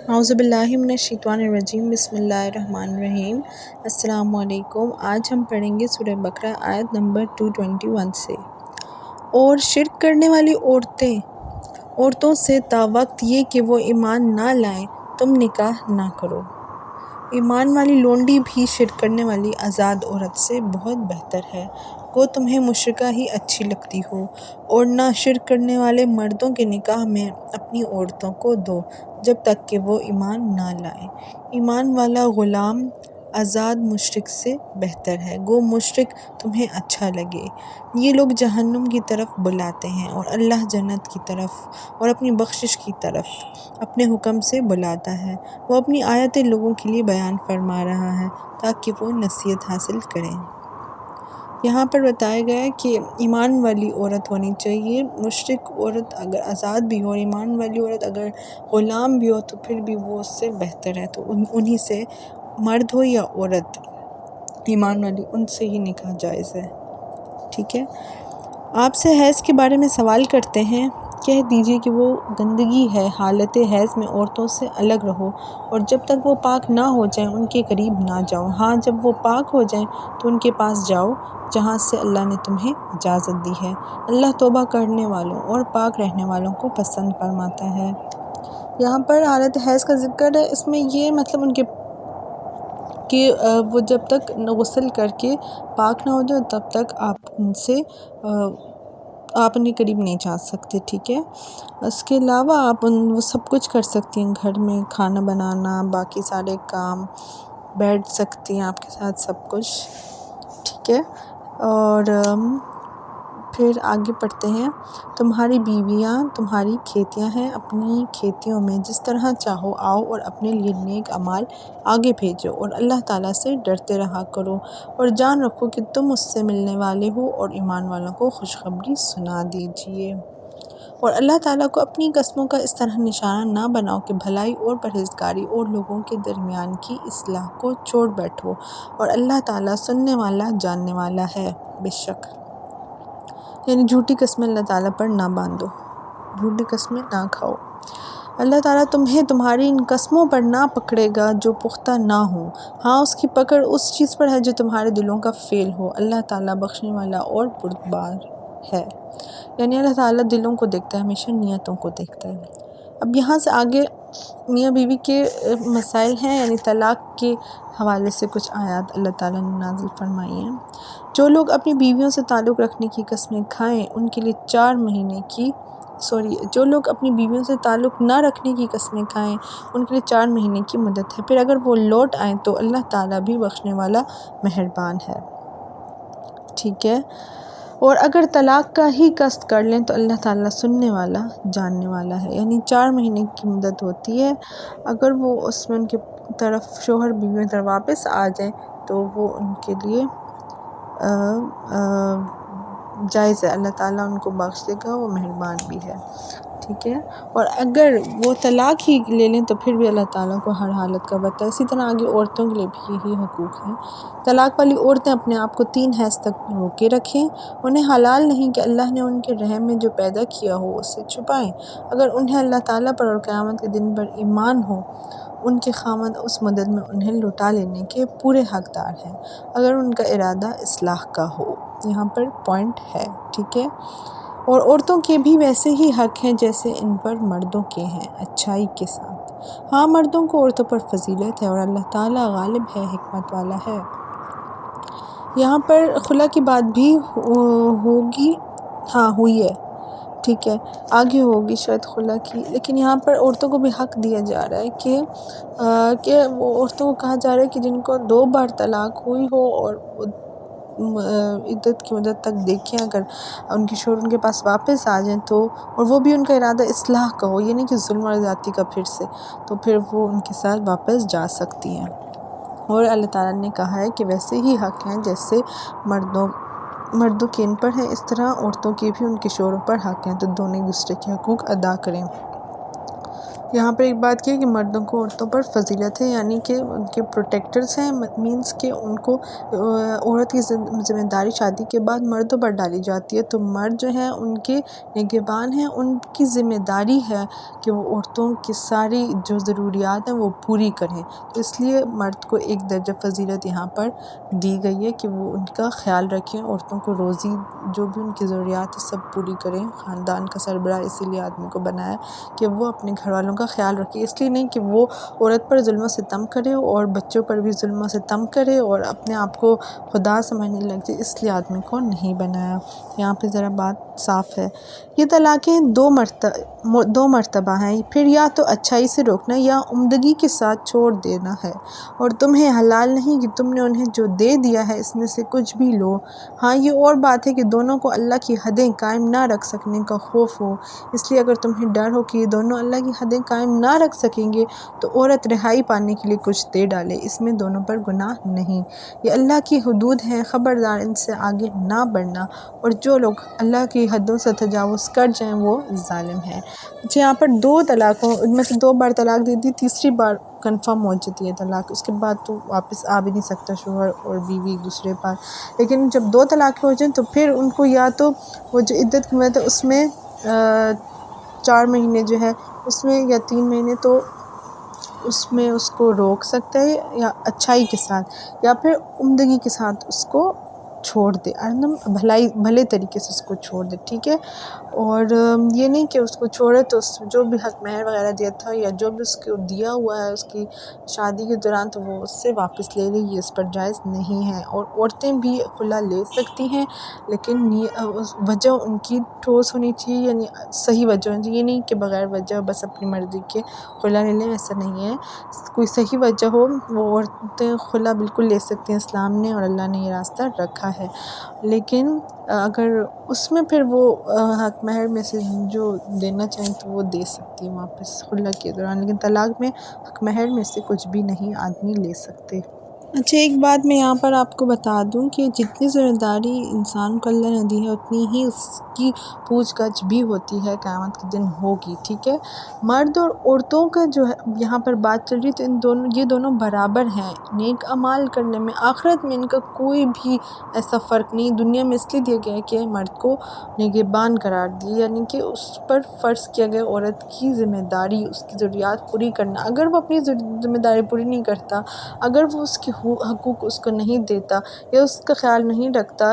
اعوذ باللہ من الشیطان الرجیم، بسم اللہ الرحمن الرحیم۔ السلام علیکم۔ آج ہم پڑھیں گے سورہ بقرہ آیت نمبر 221 سے۔ اور شرک کرنے والی عورتوں سے تا وقت یہ کہ وہ ایمان نہ لائیں تم نکاح نہ کرو۔ ایمان والی لونڈی بھی شرک کرنے والی آزاد عورت سے بہت بہتر ہے، گو تمہیں مشرکہ ہی اچھی لگتی ہو، اور نہ شرک کرنے والے مردوں کے نکاح میں اپنی عورتوں کو دو جب تک کہ وہ ایمان نہ لائیں۔ ایمان والا غلام آزاد مشرک سے بہتر ہے، گو مشرک تمہیں اچھا لگے۔ یہ لوگ جہنم کی طرف بلاتے ہیں اور اللہ جنت کی طرف اور اپنی بخشش کی طرف اپنے حکم سے بلاتا ہے۔ وہ اپنی آیتیں لوگوں کے لیے بیان فرما رہا ہے تاکہ وہ نصیحت حاصل کریں۔ یہاں پر بتایا گیا ہے کہ ایمان والی عورت ہونی چاہیے۔ مشرک عورت اگر آزاد بھی ہو اور ایمان والی عورت اگر غلام بھی ہو تو پھر بھی وہ اس سے بہتر ہے، تو انہی سے مرد ہو یا عورت ایمان والی، ان سے ہی نکاح جائز ہے۔ ٹھیک ہے۔ آپ سے حیض کے بارے میں سوال کرتے ہیں، کہہ دیجئے کہ وہ گندگی ہے، حالت حیض میں عورتوں سے الگ رہو، اور جب تک وہ پاک نہ ہو جائیں ان کے قریب نہ جاؤ۔ ہاں، جب وہ پاک ہو جائیں تو ان کے پاس جاؤ جہاں سے اللہ نے تمہیں اجازت دی ہے۔ اللہ توبہ کرنے والوں اور پاک رہنے والوں کو پسند فرماتا ہے۔ یہاں پر حالت حیض کا ذکر ہے، اس میں یہ مطلب ان کے کہ وہ جب تک غسل کر کے پاک نہ ہو جائے تب تک آپ ان کے قریب نہیں جا سکتے۔ ٹھیک ہے۔ اس کے علاوہ آپ وہ سب کچھ کر سکتی ہیں، گھر میں کھانا بنانا، باقی سارے کام، بیٹھ سکتی ہیں آپ کے ساتھ سب کچھ۔ ٹھیک ہے۔ اور پھر آگے پڑھتے ہیں، تمہاری بیویاں تمہاری کھیتیاں ہیں، اپنی کھیتیوں میں جس طرح چاہو آؤ اور اپنے لیے نیک اعمال آگے بھیجو، اور اللہ تعالیٰ سے ڈرتے رہا کرو، اور جان رکھو کہ تم اس سے ملنے والے ہو، اور ایمان والوں کو خوشخبری سنا دیجئے۔ اور اللہ تعالیٰ کو اپنی قسموں کا اس طرح نشانہ نہ بناؤ کہ بھلائی اور پرہیزگاری اور لوگوں کے درمیان کی اصلاح کو چھوڑ بیٹھو، اور اللہ تعالیٰ سننے والا جاننے والا ہے۔ بے شک یعنی جھوٹی قسمیں اللہ تعالیٰ پر نہ باندھو، جھوٹی قسمیں نہ کھاؤ۔ اللہ تعالیٰ تمہیں تمہاری ان قسموں پر نہ پکڑے گا جو پختہ نہ ہوں، ہاں اس کی پکڑ اس چیز پر ہے جو تمہارے دلوں کا فعل ہو۔ اللہ تعالیٰ بخشنے والا اور بردبار ہے۔ یعنی اللہ تعالیٰ دلوں کو دیکھتا ہے، ہمیشہ نیتوں کو دیکھتا ہے۔ اب یہاں سے آگے میاں بیوی کے مسائل ہیں، یعنی طلاق کے حوالے سے کچھ آیات اللہ تعالیٰ نے نازل فرمائی ہیں۔ جو لوگ اپنی بیویوں سے تعلق رکھنے کی قسمیں کھائیں ان کے لیے جو لوگ اپنی بیویوں سے تعلق نہ رکھنے کی قسمیں کھائیں ان کے لیے 4 مہینے کی مدت ہے، پھر اگر وہ لوٹ آئیں تو اللہ تعالیٰ بھی بخشنے والا مہربان ہے۔ ٹھیک ہے۔ اور اگر طلاق کا ہی قصد کر لیں تو اللہ تعالیٰ سننے والا جاننے والا ہے۔ یعنی 4 مہینے کی مدت ہوتی ہے، اگر وہ اس میں ان کے طرف شوہر بیوی طرف واپس آ جائیں تو وہ ان کے لیے جائز ہے، اللہ تعالیٰ ان کو بخش دے گا، وہ مہربان بھی ہے۔ ٹھیک ہے۔ اور اگر وہ طلاق ہی لے لیں تو پھر بھی اللہ تعالیٰ کو ہر حالت کا پتہ ہے۔ اسی طرح آگے عورتوں کے لیے بھی یہی حقوق ہیں۔ طلاق والی عورتیں اپنے آپ کو 3 حیض تک روکے رکھیں، انہیں حلال نہیں کہ اللہ نے ان کے رحم میں جو پیدا کیا ہو اسے چھپائیں۔ اگر انہیں اللہ تعالیٰ پر اور قیامت کے دن پر ایمان ہو، ان کے خاوند اس مدت میں انہیں لوٹا لینے کے پورے حقدار ہیں، اگر ان کا ارادہ اصلاح کا ہو۔ یہاں پر پوائنٹ ہے۔ ٹھیک ہے۔ اور عورتوں کے بھی ویسے ہی حق ہیں جیسے ان پر مردوں کے ہیں، اچھائی کے ساتھ۔ ہاں، مردوں کو عورتوں پر فضیلت ہے اور اللہ تعالیٰ غالب ہے، حکمت والا ہے۔ یہاں پر خلا کی بات بھی ہوگی، ہاں ہوئی ہے۔ ٹھیک ہے۔ آگے ہوگی شاید خلا کی، لیکن یہاں پر عورتوں کو بھی حق دیا جا رہا ہے کہ وہ عورتوں کو کہا جا رہا ہے کہ جن کو 2 بار طلاق ہوئی ہو اور عدت کی مدت تک دیکھیں، اگر ان کے شوہر ان کے پاس واپس آ جائیں تو، اور وہ بھی ان کا ارادہ اصلاح کا ہو، یہ نہیں کہ ظلم اور زیادتی کا پھر سے، تو پھر وہ ان کے ساتھ واپس جا سکتی ہیں۔ اور اللہ تعالیٰ نے کہا ہے کہ ویسے ہی حق ہیں جیسے مردوں کے ان پر ہیں، اس طرح عورتوں کے بھی ان کے شوہروں پر حق ہیں، تو دونوں ایک دوسرے کے حقوق ادا کریں۔ یہاں پر ایک بات کی ہے کہ مردوں کو عورتوں پر فضیلت ہے، یعنی کہ ان کے پروٹیکٹرز ہیں، مینس کہ ان کو عورت کی ذمہ داری شادی کے بعد مردوں پر ڈالی جاتی ہے، تو مرد جو ہیں ان کے نگہبان ہیں، ان کی ذمہ داری ہے کہ وہ عورتوں کی ساری جو ضروریات ہیں وہ پوری کریں، تو اس لیے مرد کو ایک درجہ فضیلت یہاں پر دی گئی ہے کہ وہ ان کا خیال رکھیں، عورتوں کو روزی جو بھی ان کی ضروریات ہے سب پوری کریں۔ خاندان کا سربراہ اسی لیے آدمی کو بنایا کہ وہ اپنے گھر والوں کا خیال رکھے، اس لیے نہیں کہ وہ عورت پر ظلم و ستم کرے اور بچوں پر بھی ظلم و ستم کرے اور اپنے آپ کو خدا سمجھنے لگ جائے، اس لیے آدمی کو نہیں بنایا۔ یہاں پہ ذرا بات صاف ہے۔ یہ طلاقیں دو مرتبہ ہیں، پھر یا تو اچھائی سے روکنا یا عمدگی کے ساتھ چھوڑ دینا ہے، اور تمہیں حلال نہیں کہ تم نے انہیں جو دے دیا ہے اس میں سے کچھ بھی لو۔ ہاں یہ اور بات ہے کہ دونوں کو اللہ کی حدیں قائم نہ رکھ سکنے کا خوف ہو، اس لیے اگر تمہیں ڈر ہو کہ یہ دونوں اللہ کی حدیں قائم نہ رکھ سکیں گے تو عورت رہائی پانے کے لیے کچھ دے ڈالے، اس میں دونوں پر گناہ نہیں۔ یہ اللہ کی حدود ہیں، خبردار ان سے آگے نہ بڑھنا، اور جو لوگ اللہ کی حدوں سے تجاوز کر جائیں وہ ظالم ہیں۔ اچھا یہاں پر 2 طلاقوں میں سے 2 بار طلاق دے دی، تیسری بار کنفرم ہو جاتی ہے طلاق، اس کے بعد تو واپس آ بھی نہیں سکتا شوہر اور بیوی ایک دوسرے پر، لیکن جب 2 طلاقیں ہو جائیں تو پھر ان کو یا تو وہ جو عدت کی مدت ہے اس میں 4 مہینے جو ہے اس میں یا 3 مہینے تو اس میں اس کو روک سکتا ہے یا اچھائی کے ساتھ، یا پھر عمدگی کے ساتھ اس کو چھوڑ دے، بھلے طریقے سے اس کو چھوڑ دے، ٹھیک ہے۔ اور یہ نہیں کہ اس کو چھوڑے تو جو بھی حق مہر وغیرہ دیا تھا یا جو بھی اس کو دیا ہوا ہے اس کی شادی کے دوران تو وہ اس سے واپس لے لے، یہ اس پر جائز نہیں ہے۔ اور عورتیں بھی خلا لے سکتی ہیں، لیکن وجہ ان کی ٹھوس ہونی چاہیے، یعنی صحیح وجہ ہونی چاہیے، یہ نہیں کہ بغیر وجہ بس اپنی مرضی کے خلا لے لیں، ایسا نہیں ہے۔ کوئی صحیح وجہ ہو وہ عورتیں خلا بالکل لے سکتی ہیں، اسلام نے اور اللہ نے یہ راستہ رکھا ہے، لیکن اگر اس میں پھر وہ حق مہر میں سے جو دینا چاہیں تو وہ دے سکتی ہیں واپس خلا کے دوران، لیکن طلاق میں حق مہر میں سے کچھ بھی نہیں آدمی لے سکتے۔ اچھا ایک بات میں یہاں پر آپ کو بتا دوں کہ جتنی ذمہ داری انسان کو اللہ نے دی ہے اتنی ہی اس کی پوچھ گچھ بھی ہوتی ہے، قیامت کے دن ہوگی، ٹھیک ہے۔ مرد اور عورتوں کا جو ہے یہاں پر بات چل رہی ہے تو یہ دونوں برابر ہیں نیک اعمال کرنے میں، آخرت میں ان کا کوئی بھی ایسا فرق نہیں۔ دنیا میں اس لیے دیا گیا ہے کہ مرد کو نگہبان قرار دیا، یعنی کہ اس پر فرض کیا گیا عورت کی ذمہ داری اس کی ضروریات پوری کرنا، اگر وہ اپنی ذمہ داری پوری نہیں کرتا، اگر وہ اس کے حقوق اس کو نہیں دیتا یا اس کا خیال نہیں رکھتا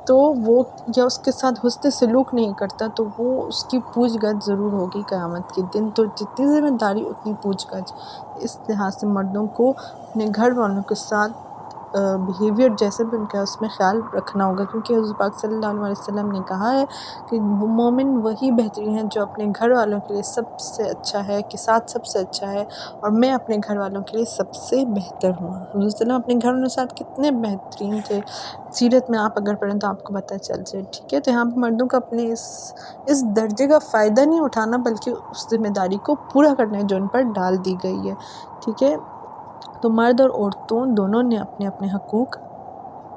تو وہ یا اس کے ساتھ حسن سلوک نہیں کرتا تو وہ اس کی پوچھ گچھ ضرور ہوگی قیامت کے دن۔ تو جتنی ذمہ داری اتنی پوچھ گچھ، اس لحاظ سے مردوں کو اپنے گھر والوں کے ساتھ بیہیویئر جیسے بھی ان کا اس میں خیال رکھنا ہوگا، کیونکہ حضور پاک صلی اللہ علیہ وسلم نے کہا ہے کہ مومن وہی بہترین ہے جو اپنے گھر والوں کے لیے سب سے اچھا ہے، کے ساتھ سب سے اچھا ہے، اور میں اپنے گھر والوں کے لیے سب سے بہتر ہوں۔ حضور صلی اللہ علیہ وسلم اپنے گھر والوں کے ساتھ کتنے بہترین تھے، سیرت میں آپ اگر پڑھیں تو آپ کو پتہ چل جائے، ٹھیک ہے۔ تو یہاں پہ مردوں کو اپنے اس درجے کا فائدہ نہیں اٹھانا بلکہ اس ذمہ داری کو پورا کرنا ہے جو ان پر ڈال دی گئی ہے، ٹھیک ہے۔ تو مرد اور عورتوں دونوں نے اپنے اپنے حقوق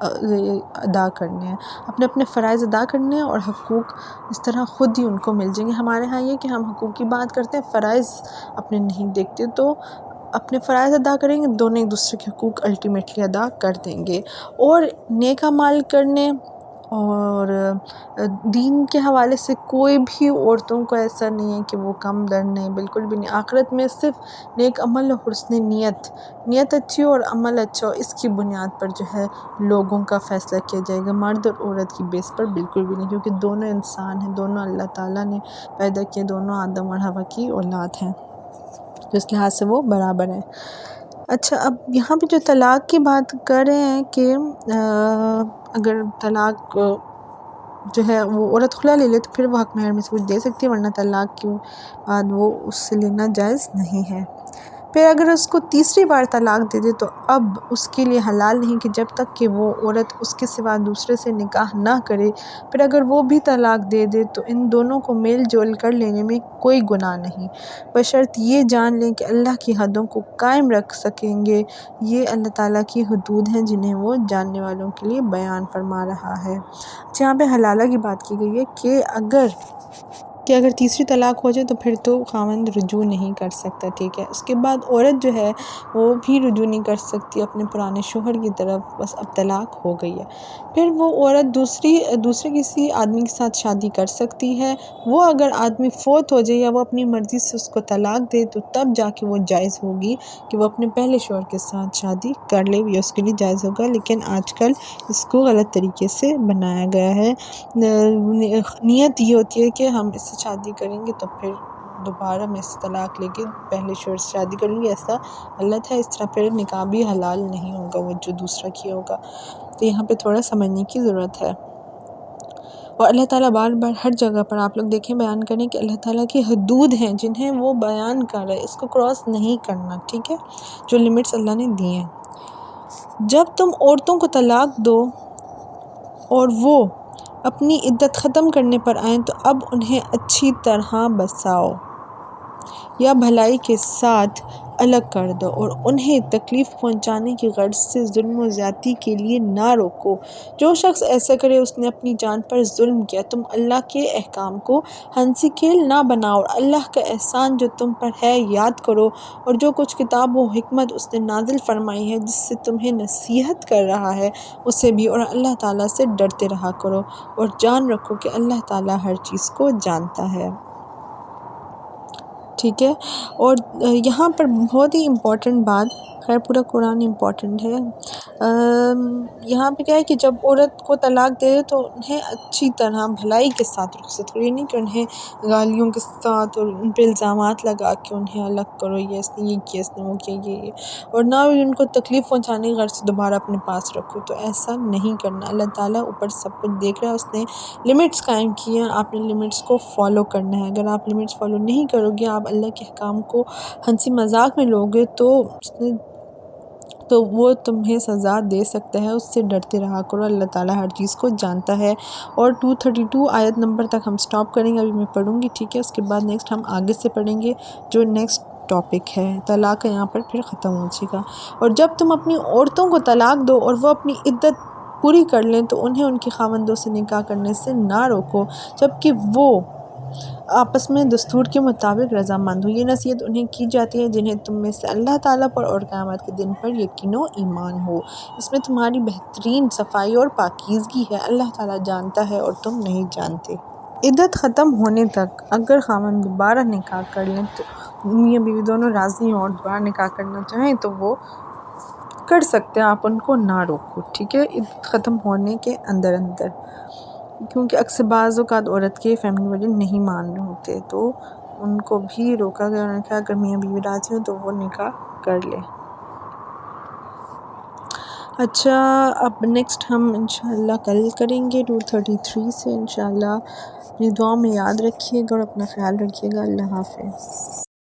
ادا کرنے ہیں، اپنے اپنے فرائض ادا کرنے ہیں، اور حقوق اس طرح خود ہی ان کو مل جائیں گے۔ ہمارے ہاں یہ کہ ہم حقوق کی بات کرتے ہیں، فرائض اپنے نہیں دیکھتے، تو اپنے فرائض ادا کریں گے دونوں ایک دوسرے کے حقوق الٹیمیٹلی ادا کر دیں گے۔ اور نیک اعمال کرنے اور دین کے حوالے سے کوئی بھی عورتوں کو ایسا نہیں ہے کہ وہ کم در نہیں، بالکل بھی نہیں۔ آخرت میں صرف نیک عمل اور حسن نیت اچھی ہو اور عمل اچھا ہو، اس کی بنیاد پر جو ہے لوگوں کا فیصلہ کیا جائے گا، مرد اور عورت کی بیس پر بالکل بھی نہیں، کیونکہ دونوں انسان ہیں، دونوں اللہ تعالیٰ نے پیدا کیے، دونوں آدم اور حوا کی اولاد ہیں، تو اس لحاظ سے وہ برابر ہیں۔ اچھا اب یہاں پہ جو طلاق کی بات کر رہے ہیں کہ اگر طلاق جو ہے وہ عورت خلا لے لے تو پھر وہ حق مہر میں سے کچھ دے سکتی ہے، ورنہ طلاق کے بعد وہ اس سے لینا جائز نہیں ہے۔ پھر اگر اس کو تیسری بار طلاق دے دے تو اب اس کے لیے حلال نہیں کہ جب تک کہ وہ عورت اس کے سوا دوسرے سے نکاح نہ کرے، پھر اگر وہ بھی طلاق دے دے تو ان دونوں کو میل جول کر لینے میں کوئی گناہ نہیں، بشرط یہ جان لیں کہ اللہ کی حدوں کو قائم رکھ سکیں گے، یہ اللہ تعالیٰ کی حدود ہیں جنہیں وہ جاننے والوں کے لیے بیان فرما رہا ہے۔ جہاں پہ حلالہ کی بات کی گئی ہے کہ اگر کہ اگر تیسری طلاق ہو جائے تو پھر تو خاوند رجوع نہیں کر سکتا، ٹھیک ہے۔ اس کے بعد عورت جو ہے وہ بھی رجوع نہیں کر سکتی اپنے پرانے شوہر کی طرف، بس اب طلاق ہو گئی ہے۔ پھر وہ عورت دوسرے کسی آدمی کے ساتھ شادی کر سکتی ہے۔ وہ اگر آدمی فوت ہو جائے یا وہ اپنی مرضی سے اس کو طلاق دے تو تب جا کے وہ جائز ہوگی کہ وہ اپنے پہلے شوہر کے ساتھ شادی کر لے، یہ اس کے لیے جائز ہوگا۔ لیکن آج کل اس کو غلط طریقے سے بنایا گیا ہے۔ نیت یہ ہوتی ہے کہ ہم اس سے شادی کریں گے تو پھر دوبارہ میں اس سے طلاق لے کے پہلے شوہر سے شادی کروں گی، ایسا غلط ہے۔ اس طرح پھر نکاح بھی حلال نہیں ہوگا وہ جو دوسرا کیا ہوگا۔ تو یہاں پہ تھوڑا سمجھنے کی ضرورت ہے۔ اور اللہ تعالیٰ بار بار ہر جگہ پر آپ لوگ دیکھیں بیان کریں کہ اللہ تعالیٰ کی حدود ہیں جنہیں وہ بیان کر رہے، اس کو کراس نہیں کرنا، ٹھیک ہے، جو لمٹس اللہ نے دی ہیں۔ جب تم عورتوں کو طلاق دو اور وہ اپنی عدت ختم کرنے پر آئیں تو اب انہیں اچھی طرح بساؤ یا بھلائی کے ساتھ الگ کر دو، اور انہیں تکلیف پہنچانے کی غرض سے ظلم و زیادتی کے لیے نہ روکو۔ جو شخص ایسا کرے اس نے اپنی جان پر ظلم کیا۔ تم اللہ کے احکام کو ہنسی کھیل نہ بناؤ اور اللہ کا احسان جو تم پر ہے یاد کرو، اور جو کچھ کتاب و حکمت اس نے نازل فرمائی ہے جس سے تمہیں نصیحت کر رہا ہے اسے بھی، اور اللہ تعالیٰ سے ڈرتے رہا کرو، اور جان رکھو کہ اللہ تعالیٰ ہر چیز کو جانتا ہے، ٹھیک ہے۔ اور یہاں پر بہت ہی امپورٹنٹ بات، خیر پورا قرآن امپورٹنٹ ہے، یہاں پہ کیا ہے کہ جب عورت کو طلاق دے تو انہیں اچھی طرح بھلائی کے ساتھ رخصت کرو، یہ نہیں کہ انہیں گالیوں کے ساتھ اور ان پہ الزامات لگا کے انہیں الگ کرو، یہ اس نے یہ کیا، اس نے وہ کیا، یہ اور نہ ان کو تکلیف پہنچانے کی غرض سے دوبارہ اپنے پاس رکھو، تو ایسا نہیں کرنا۔ اللہ تعالیٰ اوپر سب کچھ دیکھ رہا ہے، اس نے لمٹس قائم کی ہیں، آپ نے لمٹس کو فالو کرنا ہے۔ اگر آپ لمٹس فالو نہیں کرو گے، آپ اللہ کے احکام کو ہنسی مذاق میں لوگے تو وہ تمہیں سزا دے سکتا ہے، اس سے ڈرتے رہا کرو، اللہ تعالیٰ ہر چیز کو جانتا ہے۔ اور 232 آیت نمبر تک ہم سٹاپ کریں گے، ابھی میں پڑھوں گی، ٹھیک ہے، اس کے بعد نیکسٹ ہم آگے سے پڑھیں گے جو نیکسٹ ٹاپک ہے طلاق کا، یہاں پر پھر ختم ہو جائے گا۔ اور جب تم اپنی عورتوں کو طلاق دو اور وہ اپنی عدت پوری کر لیں تو انہیں ان کے خاوندوں سے نکاح کرنے سے نہ روکو جبکہ وہ آپس میں دستور کے مطابق رضامند ہو۔ یہ نصیحت انہیں کی جاتی ہے جنہیں تم میں سے اللہ تعالیٰ پر اور قیامت کے دن پر یقین و ایمان ہو، اس میں تمہاری بہترین صفائی اور پاکیزگی ہے، اللہ تعالیٰ جانتا ہے اور تم نہیں جانتے۔ عدت ختم ہونے تک اگر خاوند دوبارہ نکاح کر لیں تو میاں بیوی دونوں راضی ہوں اور دوبارہ نکاح کرنا چاہیں تو وہ کر سکتے ہیں، آپ ان کو نہ روکو، ٹھیک ہے، عدت ختم ہونے کے اندر کیونکہ اکثر بعض اوقات عورت کے فیملی والے نہیں مان رہے ہوتے تو ان کو بھی روکا گیا، انہوں نے کہا اگر میاں بیوی راضی ہوں تو وہ نکاح کر لے۔ اچھا، اب نیکسٹ ہم انشاءاللہ کل کریں گے 233 سے، انشاءاللہ اپنی دعاؤں میں یاد رکھیے گا اور اپنا خیال رکھیے گا۔ اللہ حافظ۔